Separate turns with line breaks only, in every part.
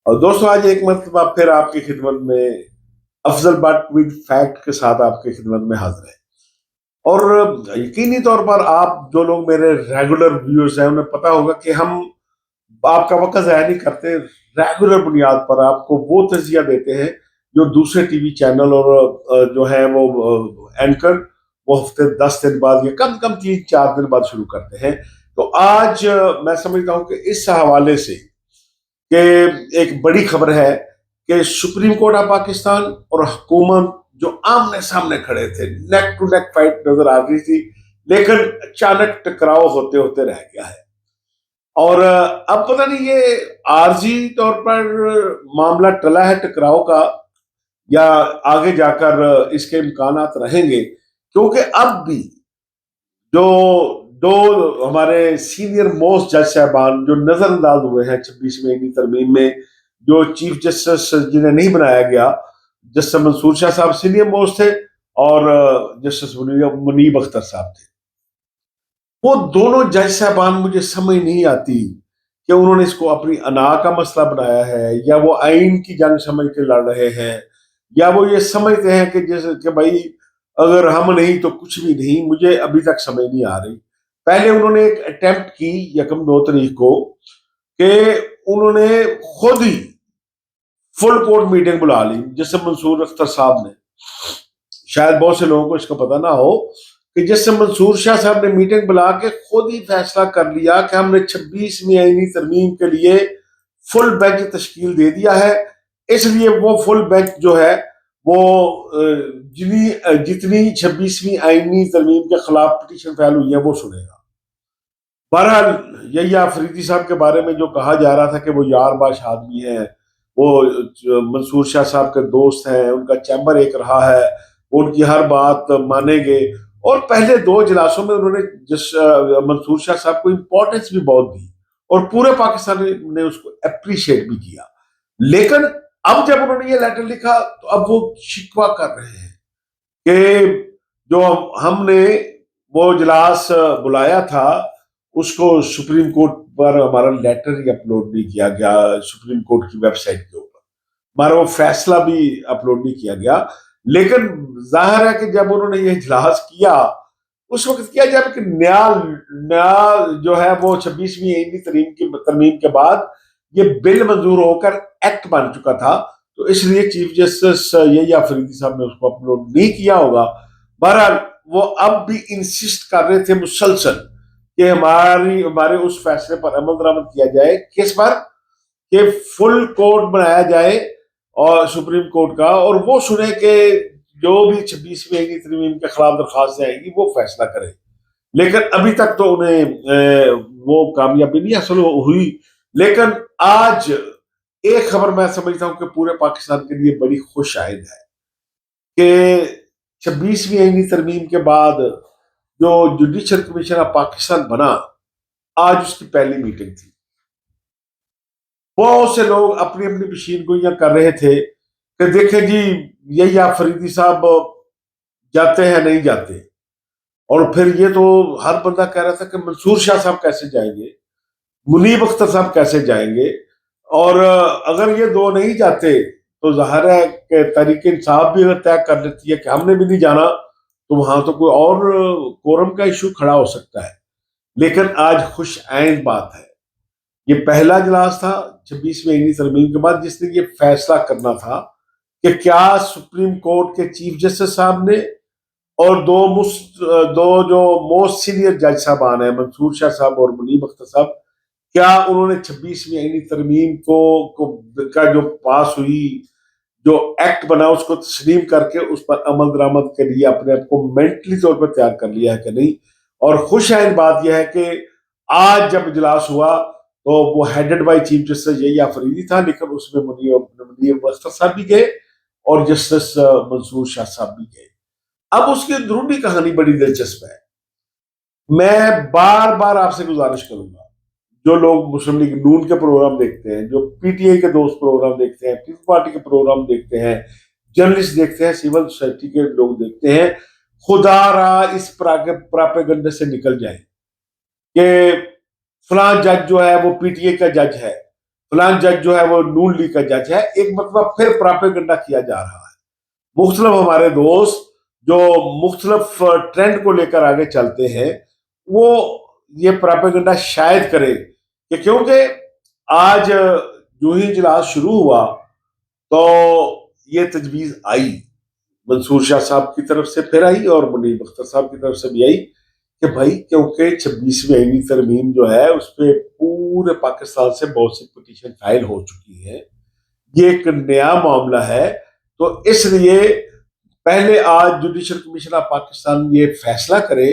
اور دوستوں آج ایک مرتبہ پھر آپ کی خدمت میں افضل بٹ ود فیکٹ کے ساتھ آپ کی خدمت میں حاضر ہے اور یقینی طور پر آپ جو لوگ میرے ریگولر ویورز ہیں انہیں پتا ہوگا کہ ہم آپ کا وقت ضائع نہیں کرتے، ریگولر بنیاد پر آپ کو وہ تجزیہ دیتے ہیں جو دوسرے ٹی وی چینل اور جو ہے وہ اینکر وہ ہفتے 10 دن بعد یا کم کم 3 4 دن بعد شروع کرتے ہیں۔ تو آج میں سمجھتا ہوں کہ اس حوالے سے کہ ایک بڑی خبر ہے کہ سپریم کورٹ آف پاکستان اور حکومت جو آمنے سامنے کھڑے تھے، نیک ٹو نیک فائٹ نظر آ رہی تھی، لیکن اچانک ٹکراؤ ہوتے ہوتے رہ گیا ہے۔ اور اب پتہ نہیں یہ عارضی طور پر معاملہ ٹلا ہے ٹکراؤ کا، یا آگے جا کر اس کے امکانات رہیں گے، کیونکہ اب بھی جو دو ہمارے سینئر موسٹ جج صاحبان جو نظر انداز ہوئے ہیں 26ویں ترمیم میں، جو چیف جسٹس جنہیں نہیں بنایا گیا، جسٹس منصور شاہ صاحب سینئر موسٹ تھے اور جسٹس منیب اختر صاحب تھے۔ وہ دونوں جج صاحبان مجھے سمجھ نہیں آتی کہ انہوں نے اس کو اپنی انا کا مسئلہ بنایا ہے، یا وہ آئین کی جنگ سمجھ کے لڑ رہے ہیں، یا وہ یہ سمجھتے ہیں کہ جیسے کہ بھائی اگر ہم نہیں تو کچھ بھی نہیں۔ مجھے ابھی تک سمجھ نہیں آ رہی۔ پہلے انہوں نے ایک اٹیمپٹ کی 1 کو کہ انہوں نے خود ہی فل کورٹ میٹنگ بلا لی، جس سے منصور اختر صاحب نے، شاید بہت سے لوگوں کو اس کا پتہ نہ ہو کہ جس سے منصور شاہ صاحب نے میٹنگ بلا کے خود ہی فیصلہ کر لیا کہ ہم نے 26ویں آئینی ترمیم کے لیے فل بینچ تشکیل دے دیا ہے، اس لیے وہ فل بینچ جو ہے وہ جتنی 26ویں آئینی ترمیم کے خلاف پٹیشن فائل ہوئی ہے وہ سنے گا۔ بہرحال یحییٰ آفریدی صاحب کے بارے میں جو کہا جا رہا تھا کہ وہ یار باش آدمی ہیں، وہ منصور شاہ صاحب کے دوست ہیں، ان کا چیمبر ایک رہا ہے، وہ ان کی ہر بات مانیں گے، اور پہلے 2 اجلاسوں میں انہوں نے منصور شاہ صاحب کو امپورٹنس بھی بہت دی اور پورے پاکستان نے اس کو اپریشیٹ بھی کیا۔ لیکن اب جب انہوں نے یہ لیٹر لکھا تو اب وہ شکوہ کر رہے ہیں کہ جو ہم نے وہ اجلاس بلایا تھا اس کو سپریم کورٹ پر ہمارا لیٹر ہی اپلوڈ نہیں کیا گیا، سپریم کورٹ کی ویب سائٹ کے اوپر ہمارا وہ فیصلہ بھی اپلوڈ نہیں کیا گیا۔ لیکن ظاہر ہے کہ جب انہوں نے یہ اجلاس کیا اس وقت کیا جب کہ نیا جو ہے وہ 26ویں آئینی ترمیم کے بعد یہ بل منظور ہو کر ایکٹ بن چکا تھا، تو اس لیے چیف جسٹس یحییٰ آفریدی صاحب نے اس کو اپلوڈ نہیں کیا ہوگا۔ بہرحال وہ اب بھی انسسٹ کر رہے تھے مسلسل کہ ہمارے اس فیصلے پر عمل درآمد کیا جائے، کس پر کہ فل کورٹ بنایا جائے اور سپریم کورٹ کا، اور وہ سنے کہ جو بھی 26ویں آئینی ترمیم کے خلاف درخواستیں آئیں گی وہ فیصلہ کرے۔ لیکن ابھی تک تو انہیں وہ کامیابی نہیں حاصل ہوئی۔ لیکن آج ایک خبر میں سمجھتا ہوں کہ پورے پاکستان کے لیے بڑی خوش آئند ہے کہ 26ویں آئینی ترمیم کے بعد جو جوڈیشل کمیشن آف پاکستان بنا، آج اس کی پہلی میٹنگ تھی۔ بہت سے لوگ اپنی اپنی پیشین گوئیاں کر رہے تھے کہ دیکھیں جی یحییٰ آفریدی صاحب جاتے ہیں نہیں جاتے، اور پھر یہ تو ہر بندہ کہہ رہا تھا کہ منصور شاہ صاحب کیسے جائیں گے، منیب اختر صاحب کیسے جائیں گے، اور اگر یہ دو نہیں جاتے تو ظاہر ہے کہ تحریک انصاف بھی اگر طے کر لیتی ہے کہ ہم نے بھی نہیں جانا تو وہاں تو کوئی اور کورم کا ایشو کھڑا ہو سکتا ہے۔ لیکن آج خوش عین بات ہے، یہ پہلا اجلاس تھا 26ویں آئینی ترمیم کے بعد جس نے یہ فیصلہ کرنا تھا کہ کیا سپریم کورٹ کے چیف جسٹس صاحب نے اور دو جو موسٹ سینئر جج صاحبان ہیں منصور شاہ صاحب اور منیب اختر صاحب، کیا انہوں نے 26ویں آئینی ترمیم کا جو پاس ہوئی جو ایکٹ بنا اس کو تسلیم کر کے اس پر عمل درآمد کے لیے اپنے آپ کو مینٹلی طور پر تیار کر لیا ہے کہ نہیں۔ اور خوش عین بات یہ ہے کہ آج جب اجلاس ہوا تو وہ ہیڈڈ بائی چیف جسٹس یحییٰ آفریدی تھا، لیکن اس میں منیر اختر صاحب بھی گئے اور جسٹس منصور شاہ صاحب بھی گئے۔ اب اس کی اندرونی کہانی بڑی دلچسپ ہے۔ میں بار بار آپ سے گزارش کروں گا، جو لوگ مسلم لیگ نون کے پروگرام دیکھتے ہیں، جو پی ٹی آئی کے دوست پروگرام دیکھتے ہیں، پیپلز پارٹی کے پروگرام دیکھتے ہیں، جرنلسٹ دیکھتے ہیں، سول سوسائٹی کے لوگ دیکھتے ہیں، خدا را اس پراپیگنڈے سے نکل جائیں کہ فلاں جج جو ہے وہ پی ٹی آئی کا جج ہے، فلان جج جو ہے وہ نون لیگ کا جج ہے، ایک مرتبہ پھر پراپیگنڈا کیا جا رہا ہے۔ مختلف ہمارے دوست جو مختلف ٹرینڈ کو لے کر آگے چلتے ہیں، وہ یہ پراپیگنڈا شاید کرے کہ کیونکہ آج جو ہی اجلاس شروع ہوا تو یہ تجویز آئی، منصور شاہ صاحب کی طرف سے پھر آئی اور منیب اختر صاحب کی طرف سے بھی آئی کہ بھائی کیونکہ 26ویں آئینی ترمیم جو ہے اس پہ پورے پاکستان سے بہت سی پٹیشن فائل ہو چکی ہیں، یہ ایک نیا معاملہ ہے، تو اس لیے پہلے آج جوڈیشل کمیشن آف پاکستان یہ فیصلہ کرے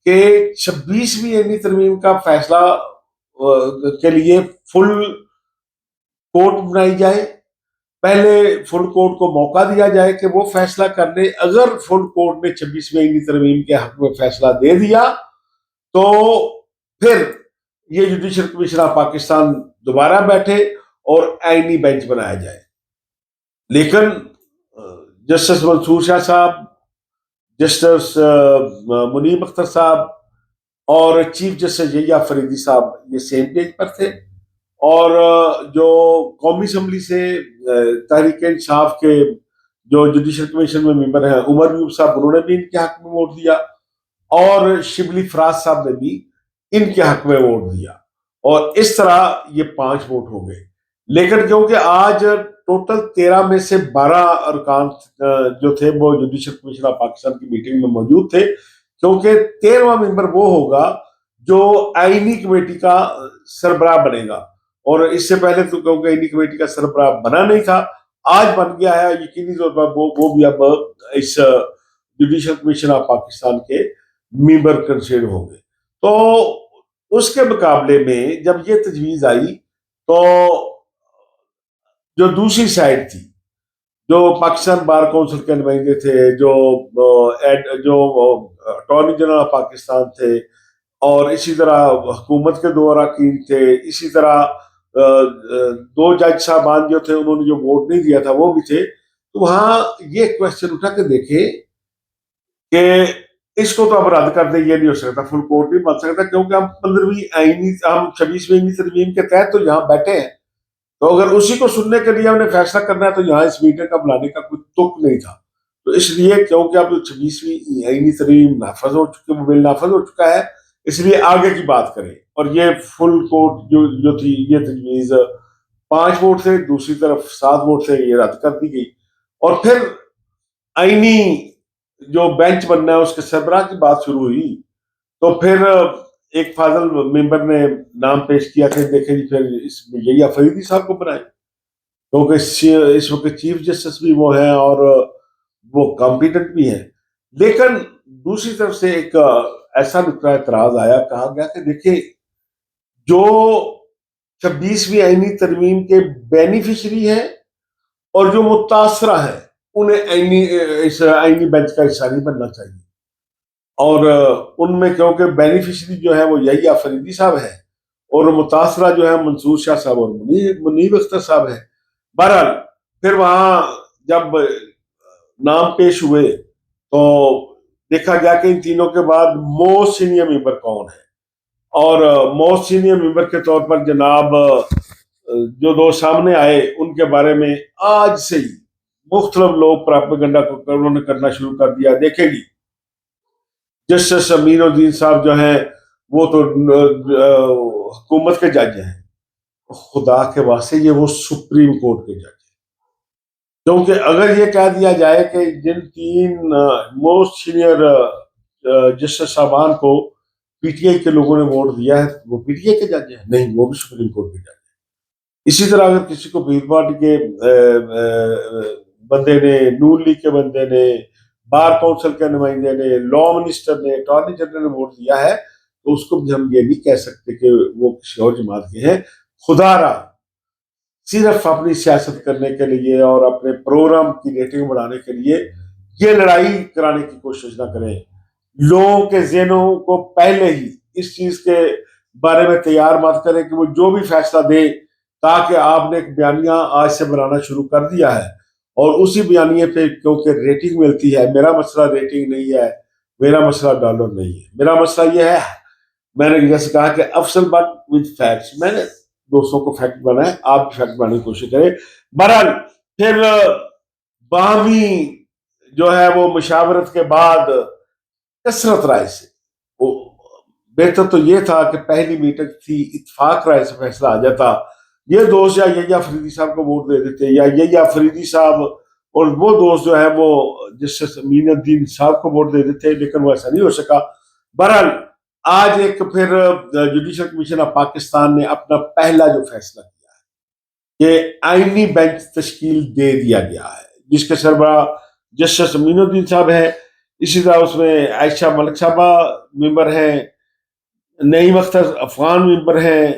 کہ 26ویں آئینی ترمیم کا فیصلہ کے لیے فل کورٹ بنائی جائے، پہلے فل کورٹ کو موقع دیا جائے کہ وہ فیصلہ کر لے، اگر فل کورٹ نے 26ویں آئینی ترمیم کے حق میں فیصلہ دے دیا تو پھر یہ جوڈیشل کمیشن آف پاکستان دوبارہ بیٹھے اور آئینی بینچ بنایا جائے۔ لیکن جسٹس منصور شاہ صاحب، جسٹس منیب اختر صاحب اور چیف جسٹس یحییٰ فریدی صاحب یہ سیم پیج پر تھے، اور جو قومی اسمبلی سے تحریک انصاف کے جو جوڈیشل کمیشن میں ممبر ہیں عمر ایوب صاحب، انہوں نے بھی ان کے حق میں ووٹ دیا، اور شبلی فراز صاحب نے بھی ان کے حق میں ووٹ دیا، اور اس طرح یہ 5 ووٹ ہو گئے۔ لیکن کیونکہ آج ٹوٹل 13 میں سے 12 ارکان جو تھے وہ جوڈیشل کمیشن آف پاکستان کی میٹنگ میں موجود تھے، کیونکہ 13واں ممبر وہ ہوگا جو آئینی کمیٹی کا سربراہ بنے گا، اور اس سے پہلے تو کیونکہ آئینی کمیٹی کا سربراہ بنا نہیں تھا، آج بن گیا ہے، یقینی طور پر وہ بھی اب اس جوڈیشل کمیشن آف پاکستان کے ممبر کنسیڈر ہوں گے۔ تو اس کے مقابلے میں جب یہ تجویز آئی تو جو دوسری سائڈ تھی، جو پاکستان بار کونسل کے نمائندے تھے، جو اٹارنی جنرل آف پاکستان تھے، اور اسی طرح حکومت کے 2 اراکین تھے، اسی طرح 2 جج صاحبان جو تھے انہوں نے جو ووٹ نہیں دیا تھا وہ بھی تھے، تو وہاں یہ کوشچن اٹھا کہ دیکھیں کہ اس کو تو اب رد کر دیں، یہ نہیں ہو سکتا، فل کورٹ نہیں بن سکتا، کیونکہ ہم 26ویں آئینی ترمیم کے تحت تو یہاں بیٹھے ہیں، تو اگر اسی کو سننے کے لیے ہم نے فیصلہ کرنا ہے تو یہاں اس میٹنگ کا بلانے کا کوئی تک نہیں تھا۔ تو اس لیے کیونکہ اب 26ویں آئینی ترمیم نافذ ہو چکی، وہ بل نافذ ہو چکا ہے، اس لیے آگے کی بات کریں، اور یہ فل کورٹ جو تھی یہ تجویز 5 ووٹ سے، دوسری طرف 7 ووٹ سے یہ رد کر دی گئی، اور پھر آئینی جو بینچ بننا ہے اس کے سربراہ کی بات شروع ہوئی، تو پھر ایک فاضل ممبر نے نام پیش کیا کہ دیکھیں جی پھر اس میں یحییٰ فریدی صاحب کو بنائیں، کیونکہ اس وقت چیف جسٹس بھی وہ ہیں اور وہ کمپیٹنٹ بھی ہیں۔ لیکن دوسری طرف سے ایک ایسا نقطہ اعتراض آیا، کہا گیا کہ دیکھیں جو 26ویں آئینی ترمیم کے بینیفیشری ہیں اور جو متاثرہ ہیں انہیں اس آئینی بینچ کا حصہ نہیں بننا چاہیے، اور ان میں کیونکہ بینیفیشری جو ہے وہ یحییٰ فریدی صاحب ہیں اور متاثرہ جو ہے منصور شاہ صاحب اور منیب اختر صاحب ہیں۔ بہرحال پھر وہاں جب نام پیش ہوئے تو دیکھا گیا کہ ان تینوں کے بعد موسٹ سینئر ممبر کون ہے، اور موسٹ سینئر ممبر کے طور پر جناب جو 2 سامنے آئے ان کے بارے میں آج سے ہی مختلف لوگ پراپیگنڈا کو انہوں نے کرنا شروع کر دیا۔ دیکھیں گی جسٹس امین الدین صاحب جو ہیں وہ تو حکومت کے جج ہیں، خدا کے واسطے یہ وہ سپریم کورٹ کے جج ہیں، کیونکہ اگر یہ کہہ دیا جائے کہ جن 3 موسٹ سینئر جسٹس صاحبان کو پی ٹی آئی کے لوگوں نے ووٹ دیا ہے وہ پی ٹی آئی کے جج ہیں، نہیں وہ بھی سپریم کورٹ کے جج ہیں۔ اسی طرح اگر کسی کو پیپلز پارٹی کے بندے نے، نون لیگ کے بندے نے، بار کونسل کے نمائندے نے، لا منسٹر نے، اٹارنی جنرل نے ووٹ دیا ہے تو اس کو بھی ہم یہ نہیں کہہ سکتے کہ وہ کسی اور جماعت کے ہیں۔ خدا را صرف اپنی سیاست کرنے کے لیے اور اپنے پروگرام کی ریٹنگ بڑھانے کے لیے یہ لڑائی کرانے کی کوشش نہ کریں، لوگوں کے ذہنوں کو پہلے ہی اس چیز کے بارے میں تیار مت کریں کہ وہ جو بھی فیصلہ دے، تاکہ آپ نے ایک بیانیہ آج سے بنانا شروع کر دیا ہے، اور اسی بیانیے پہ کیونکہ ریٹنگ ملتی ہے۔ میرا مسئلہ ریٹنگ نہیں ہے، میرا مسئلہ ڈالر نہیں ہے، میرا مسئلہ یہ ہے، میں نے جیسے کہا کہ افضل بٹ وتھ فیکٹس، میں نے دوستوں کو فیکٹ بنائیں، آپ بھی فیکٹ بنانے کی کوشش کریں. بہرحال پھر باہمی جو ہے وہ مشاورت کے بعد کثرت رائے سے، وہ بہتر تو یہ تھا کہ پہلی میٹنگ تھی، اتفاق رائے سے فیصلہ آ جاتا. یہ دوست یا یحییٰ فریدی صاحب کو ووٹ دے دیتے، یا یحییٰ فریدی صاحب اور وہ دوست جو ہے وہ جسٹس امین الدین صاحب کو ووٹ دے دیتے، لیکن وہ ایسا نہیں ہو سکا. بہرحال آج ایک پھر جوڈیشل کمیشن آف پاکستان نے اپنا پہلا جو فیصلہ کیا ہے کہ آئینی بینچ تشکیل دے دیا گیا ہے، جس کے سربراہ جسٹس امین الدین صاحب ہیں. اسی طرح اس میں عائشہ ملک صاحبہ ممبر ہیں، نعیم اختر افغان ممبر ہیں،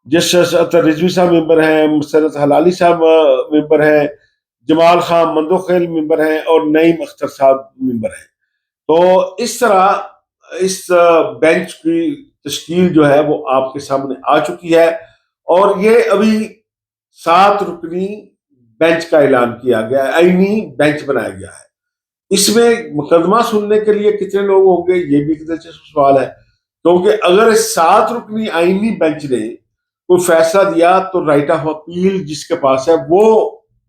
جسٹس اطہر رضوی صاحب ممبر ہیں، مسرت حلالی صاحب ممبر ہیں، جمال خان مندوخیل ممبر ہیں، اور نعیم اختر صاحب ممبر ہیں. تو اس طرح اس بینچ کی تشکیل جو ہے وہ آپ کے سامنے آ چکی ہے، اور یہ ابھی 7 رکنی بینچ کا اعلان کیا گیا ہے، آئینی بینچ بنایا گیا ہے. اس میں مقدمہ سننے کے لیے کتنے لوگ ہوں گے، یہ بھی ایک دلچسپ سوال ہے، کیونکہ اگر 7 رکنی آئینی بینچ نے کوئی فیصلہ دیا تو رائٹ آف اپیل جس کے پاس ہے وہ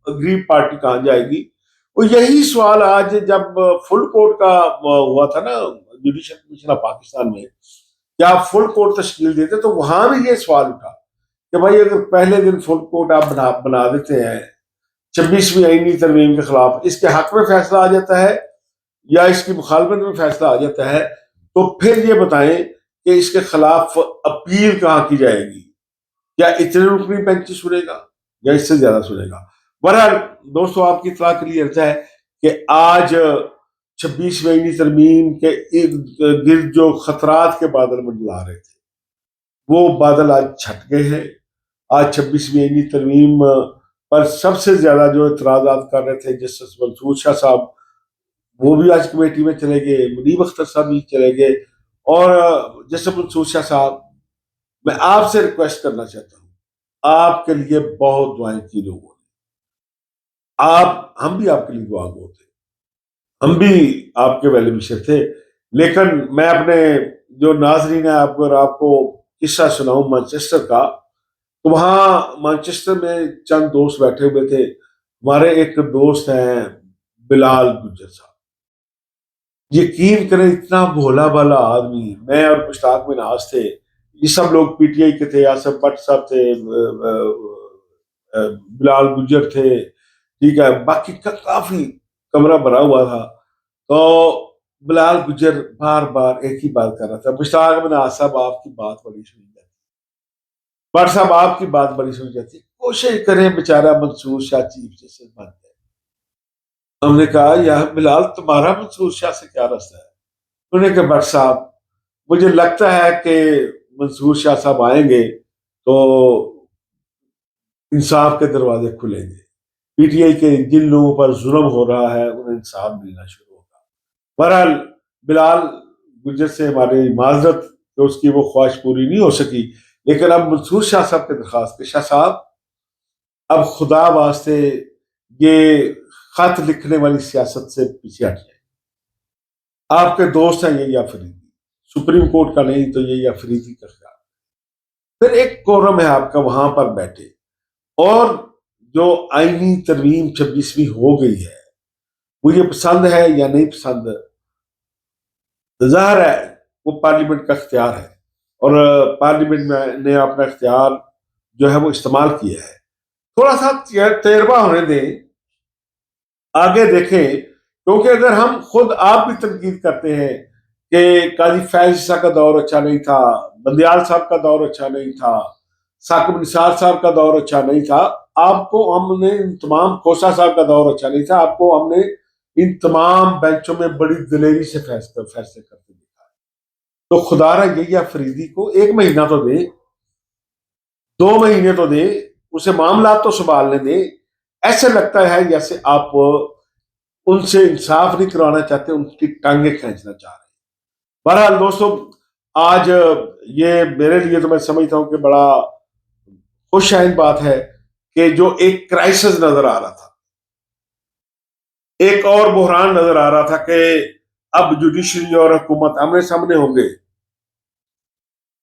اگریو پارٹی کہاں جائے گی. وہ یہی سوال آج جب فل کورٹ کا ہوا تھا نا جوڈیشل کمیشن آف پاکستان میں، کیا فل کورٹ تشکیل دیتے، تو وہاں بھی یہ سوال اٹھا کہ بھائی اگر پہلے دن فل کورٹ آپ بنا دیتے ہیں 26ویں آئینی ترمیم کے خلاف، اس کے حق میں فیصلہ آ جاتا ہے یا اس کی مخالفت میں فیصلہ آ جاتا ہے، تو پھر یہ بتائیں کہ اس کے خلاف اپیل کہاں کی جائے گی؟ یا اتنے رکنی بینچ سنے گا یا اس سے زیادہ سنے گا؟ بہرحال دوستو، آپ کی اطلاع کے لیے عرض ہے کہ آج 26ویں آئینی ترمیم کے گرد جو خطرات کے بادل منڈلا رہے تھے وہ بادل آج چھٹ گئے ہیں. آج 26ویں آئینی ترمیم پر سب سے زیادہ جو اعتراضات کر رہے تھے جسٹس منصور شاہ صاحب، وہ بھی آج کمیٹی میں چلے گئے، منیب اختر صاحب بھی چلے گئے. اور جسٹس منصور شاہ صاحب، میں آپ سے ریکویسٹ کرنا چاہتا ہوں، آپ کے لیے بہت دعائیں کی لوگوں نے، ہم بھی آپ کے لیے دعا گو تھے، ہم بھی آپ کے ویل وشر تھے. لیکن میں اپنے جو ناظرین ہیں آپ کو قصہ سناؤں مانچسٹر کا، تو وہاں مانچسٹر میں چند دوست بیٹھے ہوئے تھے. ہمارے ایک دوست ہیں بلال گجر صاحب، یقین کریں اتنا بھولا بھالا آدمی، میں اور مشتاق بن ناز تھے، یہ سب لوگ پی ٹی آئی کے تھے، آصف بٹ صاحب تھے، بلال گجر تھے، ٹھیک ہے، باقی کافی کمرہ بھرا ہوا تھا. تو بلال گجر بار بار ایک ہی بات کر رہا تھا، مشتاق بن ناز صاحب آپ کی بات بڑی سنی جاتی، بٹ صاحب آپ کی بات بڑی سنی جاتی، کوشش کریں بیچارہ منصور شاہ چیف جسٹس بن جائے. ہم نے کہا یا بلال تمہارا منصور شاہ سے کیا رستہ ہے؟ انہوں نے کہا بٹ صاحب مجھے لگتا ہے کہ منصور شاہ صاحب آئیں گے تو انصاف کے دروازے کھلیں گے، پی ٹی آئی کے جن لوگوں پر ظلم ہو رہا ہے انہیں انصاف ملنا شروع ہوگا. بہرحال بلال گجر سے ہماری معذرت کہ اس کی وہ خواہش پوری نہیں ہو سکی، لیکن اب منصور شاہ صاحب کی درخواست کہ شاہ صاحب اب خدا واسطے یہ خط لکھنے والی سیاست سے پیچھے ہٹ جائے. آپ کے دوست ہیں یحییٰ فریدی، سپریم کورٹ کا نہیں تو یحییٰ فریدی کا خیال. پھر ایک کورم ہے آپ کا وہاں پر بیٹھے، اور جو آئینی ترمیم 26ویں ہو گئی ہے مجھے پسند ہے یا نہیں پسند، ظاہر ہے وہ پارلیمنٹ کا اختیار ہے، اور پارلیمنٹ نے اپنا اختیار جو ہے وہ استعمال کیا ہے. تھوڑا سا تجربہ ہونے دیں، آگے دیکھیں، کیونکہ اگر ہم خود آپ بھی تنقید کرتے ہیں کہ قاضی فیض عیسیٰ کا دور اچھا نہیں تھا، بندیال صاحب کا دور اچھا نہیں تھا، ثاقب نثار صاحب کا دور اچھا نہیں تھا، آپ کو ہم نے ان تمام کوسا صاحب کا دور اچھا نہیں تھا، آپ کو ہم نے ان تمام بینچوں میں بڑی دلیری سے فیصلے کرتے دیکھا ہے. تو خدا را یحییٰ فریدی کو 1 مہینہ تو دیں، 2 مہینے تو دیں، اسے معاملات تو سنبھالنے دیں. ایسے لگتا ہے جیسے آپ ان سے انصاف نہیں کروانا چاہتے، ان کی ٹانگیں کھینچنا چاہ رہے ہیں. بہرحال دوستو، آج یہ میرے لیے تو میں سمجھتا ہوں کہ بڑا خوش آئند بات ہے کہ جو ایک کرائسس نظر آ رہا تھا، ایک اور بحران نظر آ رہا تھا کہ اب جوڈیشری اور حکومت آمنے سامنے ہوں گے،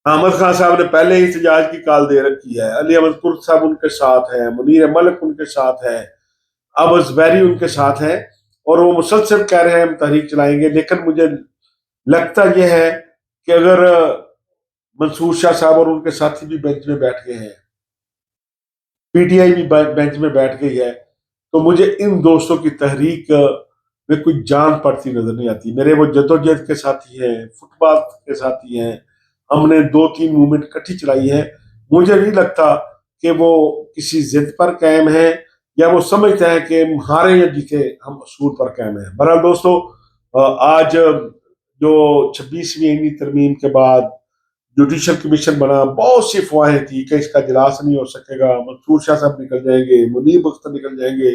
احمد خان صاحب نے پہلے ہی احتجاج کی کال دے رکھی ہے، علی احمد کرد صاحب ان کے ساتھ ہیں، منیر ملک ان کے ساتھ ہیں، اب زبیری ان کے ساتھ ہیں، اور وہ مسلسل کہہ رہے ہیں ہم تحریک چلائیں گے. لیکن مجھے لگتا یہ ہے کہ اگر منصور شاہ صاحب اور ان کے ساتھی بھی بینچ میں بیٹھ گئے ہیں، پی ٹی آئی بھی بینچ میں بیٹھ گئی ہے، تو مجھے ان دوستوں کی تحریک میں کوئی جان پڑتی نظر نہیں آتی. میرے وہ جدوجہد کے ساتھی ہیں، فٹ بال کے ساتھی ہیں، ہم نے 2-3 موومنٹ کٹھی چلائی ہے. مجھے نہیں لگتا کہ وہ کسی ضد پر قائم ہیں یا وہ سمجھتے ہیں کہ ہارے یا جیتے ہم اصول پر قائم ہیں. بہرحال دوستو، آج جو 26ویں آئینی ترمیم کے بعد جوڈیشل کمیشن بنا، بہت سی افواہیں تھی کہ اس کا اجلاس نہیں ہو سکے گا، منصور شاہ صاحب نکل جائیں گے، منیب اختر نکل جائیں گے،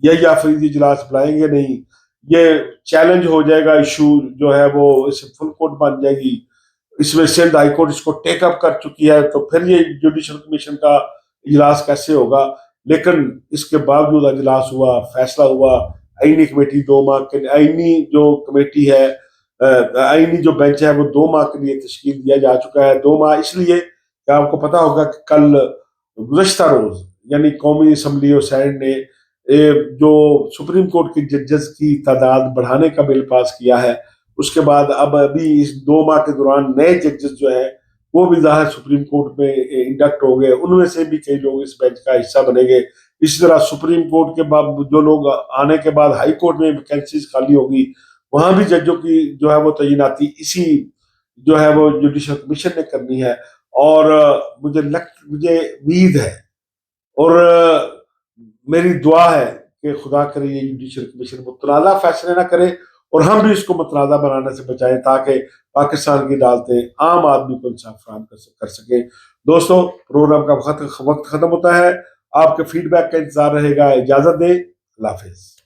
یا فریدی اجلاس بلائیں گے نہیں، یہ چیلنج ہو جائے گا، ایشو جو ہے وہ اس فل کورٹ بن جائے گی، اس میں سندھ ہائی کورٹ اس کو ٹیک اپ کر چکی ہے، تو پھر یہ جوڈیشل کمیشن کا اجلاس کیسے ہوگا. لیکن اس کے باوجود اجلاس ہوا، فیصلہ ہوا. آئینی کمیٹی 2 ماہ کے آئینی جو کمیٹی ہے، آئینی جو بینچ ہے وہ 2 ماہ کے لیے تشکیل دیا جا چکا ہے. 2 ماہ اس لیے کہ آپ کو پتا ہوگا کہ کل گزشتہ روز یعنی قومی اسمبلی اور سینٹ نے جو سپریم کورٹ کے ججز کی تعداد بڑھانے کا بل پاس کیا ہے، اس کے بعد اب ابھی اس 2 ماہ کے دوران نئے ججز جو ہیں وہ بھی ظاہر سپریم کورٹ میں انڈکٹ ہو گئے، ان میں سے بھی کئی لوگ اس بینچ کا حصہ بنے گے. اسی طرح سپریم کورٹ کے بعد جو لوگ آنے کے بعد ہائی کورٹ میں ویکینسیز خالی ہوگی، وہاں بھی ججوں کی جو ہے وہ تعیناتی اسی جو ہے وہ جوڈیشل کمیشن نے کرنی ہے. اور مجھے امید ہے اور میری دعا ہے کہ خدا کرے یہ جوڈیشل کمیشن متنازع فیصلے نہ کرے اور ہم بھی اس کو متنازع بنانے سے بچائیں، تاکہ پاکستان کی عدالتیں عام آدمی کو انصاف فراہم کر سکیں. دوستو، پروگرام کا وقت ختم ہوتا ہے. آپ کے فیڈ بیک کا انتظار رہے گا. اجازت دیں. اللہ حافظ.